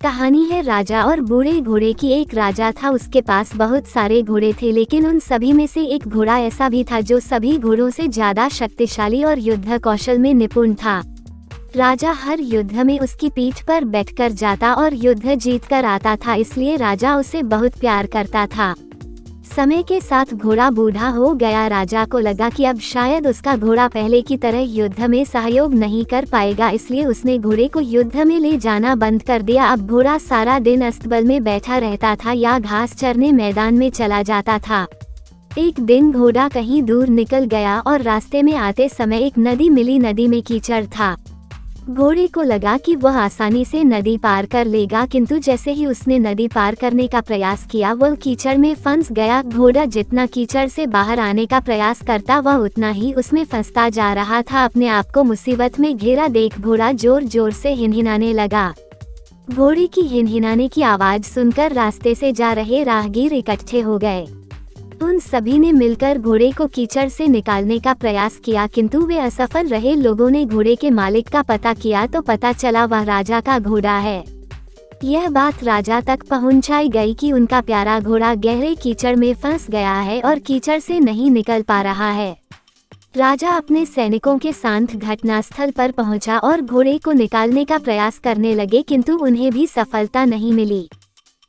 कहानी है राजा और बूढ़े घोड़े की। एक राजा था, उसके पास बहुत सारे घोड़े थे, लेकिन उन सभी में से एक घोड़ा ऐसा भी था जो सभी घोड़ों से ज्यादा शक्तिशाली और युद्ध कौशल में निपुण था। राजा हर युद्ध में उसकी पीठ पर बैठकर जाता और युद्ध जीत कर आता था, इसलिए राजा उसे बहुत प्यार करता था। समय के साथ घोड़ा बूढ़ा हो गया। राजा को लगा कि अब शायद उसका घोड़ा पहले की तरह युद्ध में सहयोग नहीं कर पाएगा, इसलिए उसने घोड़े को युद्ध में ले जाना बंद कर दिया। अब घोड़ा सारा दिन अस्तबल में बैठा रहता था या घास चरने मैदान में चला जाता था। एक दिन घोड़ा कहीं दूर निकल गया और रास्ते में आते समय एक नदी मिली। नदी में कीचड़ था। घोड़े को लगा कि वह आसानी से नदी पार कर लेगा, किंतु जैसे ही उसने नदी पार करने का प्रयास किया वह कीचड़ में फंस गया। घोड़ा जितना कीचड़ से बाहर आने का प्रयास करता वह उतना ही उसमें फंसता जा रहा था। अपने आप को मुसीबत में घिरा देख घोड़ा जोर जोर से हिनहिनाने लगा। घोड़े की हिनहिनाने की आवाज सुनकर रास्ते से जा रहे राहगीर इकट्ठे हो गए। उन सभी ने मिलकर घोड़े को कीचड़ से निकालने का प्रयास किया, किंतु वे असफल रहे। लोगों ने घोड़े के मालिक का पता किया तो पता चला वह राजा का घोड़ा है। यह बात राजा तक पहुंचाई गई कि उनका प्यारा घोड़ा गहरे कीचड़ में फंस गया है और कीचड़ से नहीं निकल पा रहा है। राजा अपने सैनिकों के साथ घटनास्थल पर पहुंचा और घोड़े को निकालने का प्रयास करने लगे, किंतु उन्हें भी सफलता नहीं मिली।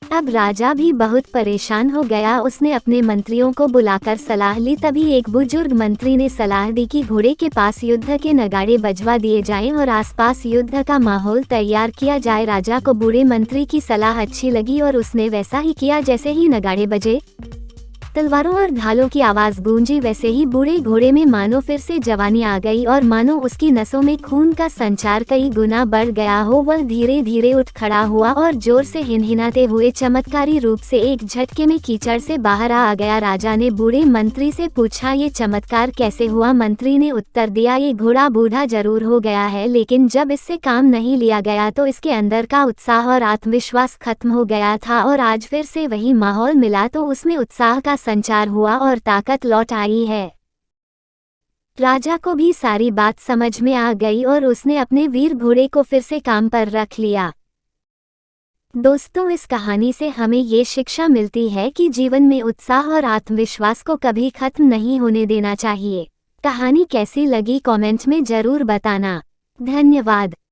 अब राजा भी बहुत परेशान हो गया। उसने अपने मंत्रियों को बुलाकर सलाह ली। तभी एक बुजुर्ग मंत्री ने सलाह दी कि घोड़े के पास युद्ध के नगाड़े बजवा दिए जाएं और आसपास युद्ध का माहौल तैयार किया जाए। राजा को बूढ़े मंत्री की सलाह अच्छी लगी और उसने वैसा ही किया। जैसे ही नगाड़े बजे, तलवारों और ढालों की आवाज गूंजी, वैसे ही बूढ़े घोड़े में मानो फिर से जवानी आ गई और मानो उसकी नसों में खून का संचार कई गुना बढ़ गया हो। वह धीरे धीरे उठ खड़ा हुआ और जोर से हिनहिनाते हुए चमत्कारी रूप से एक झटके में कीचड़ से बाहर आ गया। राजा ने बूढ़े मंत्री से पूछा, ये चमत्कार कैसे हुआ? मंत्री ने उत्तर दिया, ये घोड़ा बूढ़ा जरूर हो गया है, लेकिन जब इससे काम नहीं लिया गया तो इसके अंदर का उत्साह और आत्मविश्वास खत्म हो गया था, और आज फिर से वही माहौल मिला तो उसमें उत्साह का संचार हुआ और ताकत लौट आई है। राजा को भी सारी बात समझ में आ गई और उसने अपने वीर घोड़े को फिर से काम पर रख लिया। दोस्तों, इस कहानी से हमें ये शिक्षा मिलती है कि जीवन में उत्साह और आत्मविश्वास को कभी खत्म नहीं होने देना चाहिए। कहानी कैसी लगी कमेंट में जरूर बताना। धन्यवाद।